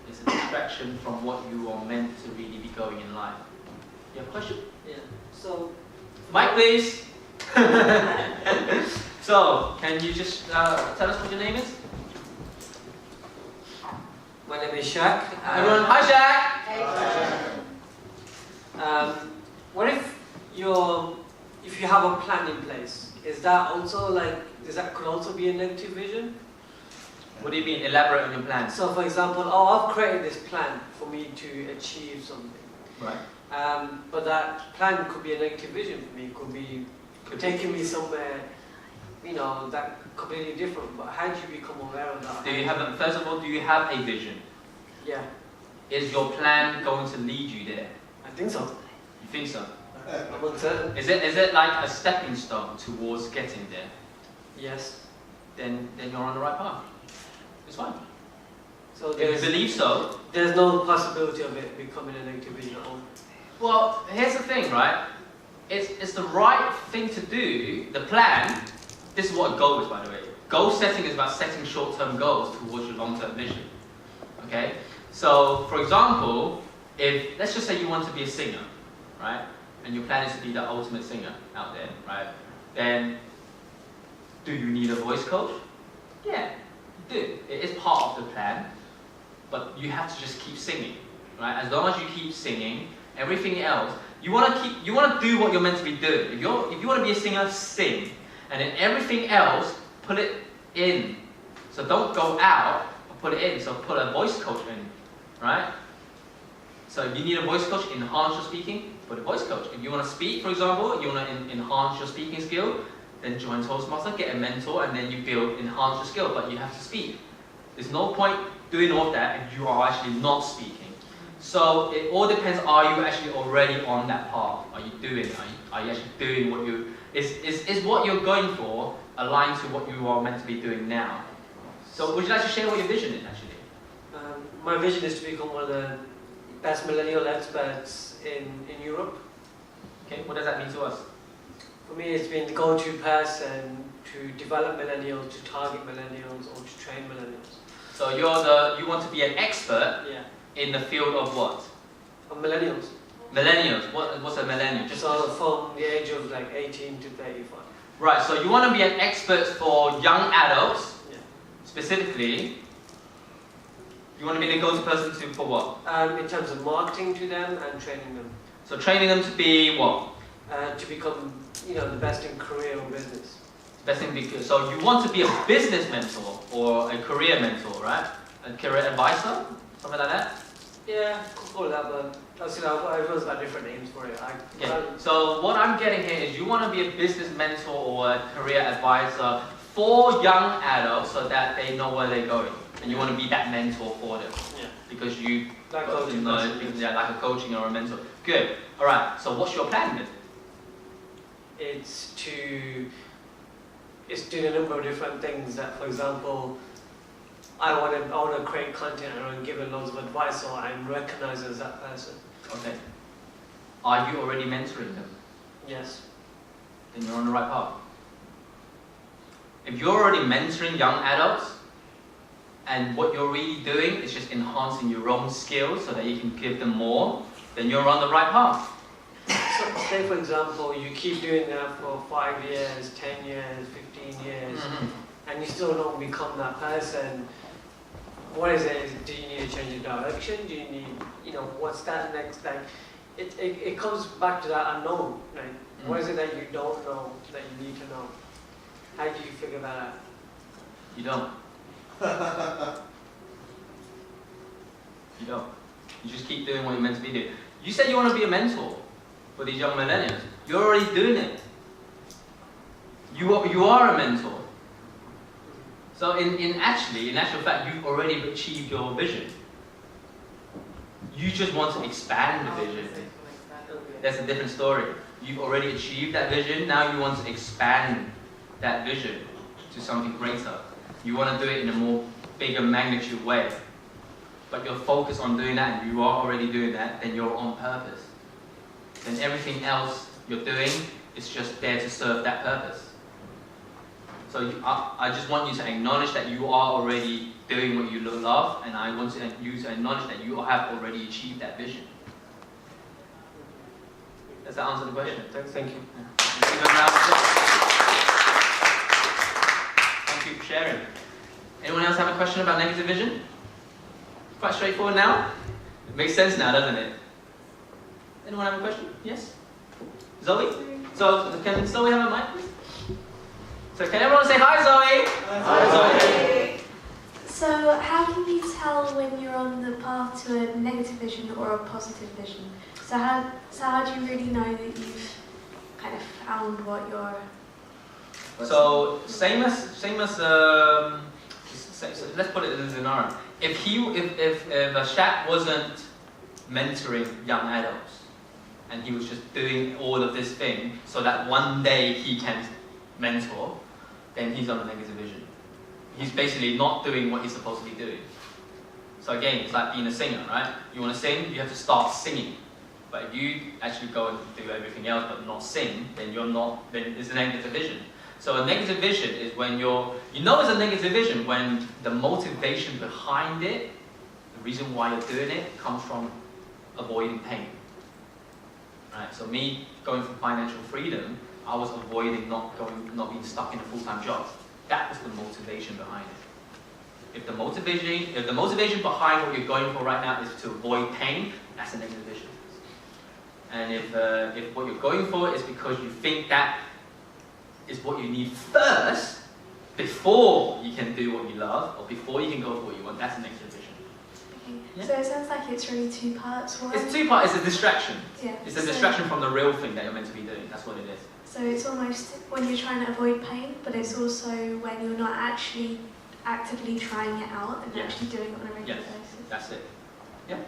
It's a distraction from what you are meant to really be going in life. You have a question? Yeah. So, Mike, please. So, can you just tell us what your name is? my name is Shaq. Everyone, hi Shaq! What if you have a plan in place? Is that also could also be a negative vision? What do you mean? Elaborate on your plan. So, for example, I've created this plan for me to achieve something. Right. But that plan could be a negative vision for me. It could be taking me somewhere, that completely different. But how do you become aware of that? Do you have first of all, do you have a vision? Yeah. Is your plan going to lead you there? I think so. You think so? I'm uncertain. Is it like a stepping stone towards getting there? Yes. Then you're on the right path. It's fine. So If you believe so. there's no possibility of it becoming a negative vision at all. Well, here's the thing, right? It's the right thing to do. The plan. This is what a goal is, by the way. Goal setting is about setting short-term goals towards your long-term vision. Okay? So, for example, if let's just say you want to be a singer, right? And your plan is to be the ultimate singer out there, right? Then, do you need a voice coach? Yeah, you do. It is part of the plan, but you have to just keep singing, right? As long as you keep singing, everything else, you want to do what you're meant to be doing. If you want to be a singer, sing, and then everything else, put it in. So don't go out, put it in. So put a voice coach in, right? So if you need a voice coach, enhance your speaking, put a voice coach. If you want to speak, for example, you want to enhance your speaking skill, then join Toastmaster, get a mentor, and then you enhance your skill, but you have to speak. There's no point doing all of that if you are actually not speaking. So it all depends, are you actually already on that path? Are you doing it? Are you actually doing what you... Is what you're going for aligned to what you are meant to be doing now? So would you like to share what your vision is actually? My vision is to become one of the best millennial experts in Europe. Okay, what does that mean to us? For me, it's been the go-to person to develop millennials, to target millennials, or to train millennials. So you want to be an expert in the field of what? Of millennials. Millennials. What's a millennial? So from the age of 18 to 35. Right. So you want to be an expert for young adults, specifically. You want to be the go-to person for what? In terms of marketing to them and training them. So training them to be what? To become, the best in career or business. Best in business. So you want to be a business mentor or a career mentor, right? A career advisor, something like that. Yeah, could call it that, but everyone's got different names for it. So what I'm getting here is you want to be a business mentor or a career advisor for young adults so that they know where they're going, and you want to be that mentor for them. Yeah. Because you like got to know, like a coaching or a mentor. Good. All right. So what's your plan then? It's doing a number of different things. That, for example, I want to create content and I'm given loads of advice, so I'm recognized as that person. Okay. Are you already mentoring them? Yes. Then you're on the right path. If you're already mentoring young adults, and what you're really doing is just enhancing your own skills so that you can give them more, then you're on the right path. So, say for example, you keep doing that for 5 years, 10 years, 15 years, and you still don't become that person. What is it? Do you need to change your direction? Do you need, what's that next thing? It comes back to that unknown, right? What is it that you don't know that you need to know? How do you figure that out? You don't. You don't. You just keep doing what you're meant to be doing. You said you want to be a mentor for these young millennials. You're already doing it. You are a mentor. So in actual fact, you've already achieved your vision. You just want to expand the vision. That's a different story. You've already achieved that vision. Now you want to expand that vision to something greater. You want to do it in a more bigger magnitude way. But you're focused on doing that, and you are already doing that, then you're on purpose. Then everything else you're doing is just there to serve that purpose. So I just want you to acknowledge that you are already doing what you love, and I want you to acknowledge that you have already achieved that vision. Does that answer the question? Thank you. Thank you for sharing. Anyone else have a question about negative vision? Quite straightforward now? It makes sense now, doesn't it? Anyone have a question? Yes? Zoe? So, can Zoe have a mic, please? So, can everyone say hi, Zoe? Hi, Zoe. So, how can you tell when you're on the path to a negative vision or a positive vision? So how do you really know that you've kind of found what you're... So, same as let's put it in a scenario. If a chap wasn't mentoring young adults, and he was just doing all of this thing so that one day he can mentor, then he's on a negative vision. He's basically not doing what he's supposed to be doing. So again, it's like being a singer, right? You want to sing, you have to start singing. But if you actually go and do everything else but not sing, then it's a negative vision. So a negative vision is when it's a negative vision when the motivation behind it, the reason why you're doing it, comes from avoiding pain. Right? So me going for financial freedom, I was avoiding not being stuck in a full-time job. That was the motivation behind it. If the motivation behind what you're going for right now is to avoid pain, that's a negative vision. And if what you're going for is because you think that is what you need first, before you can do what you love, or before you can go for what you want, that's a negative vision. Okay. Yeah? So it sounds like it's really two parts. One, It's two parts, it's a distraction. Yeah. It's a distraction from the real thing that you're meant to be doing, that's what it is. So it's almost when you're trying to avoid pain, but it's also when you're not actually actively trying it out and Yes. actually doing it on a regular Yes. basis. That's it. Yeah?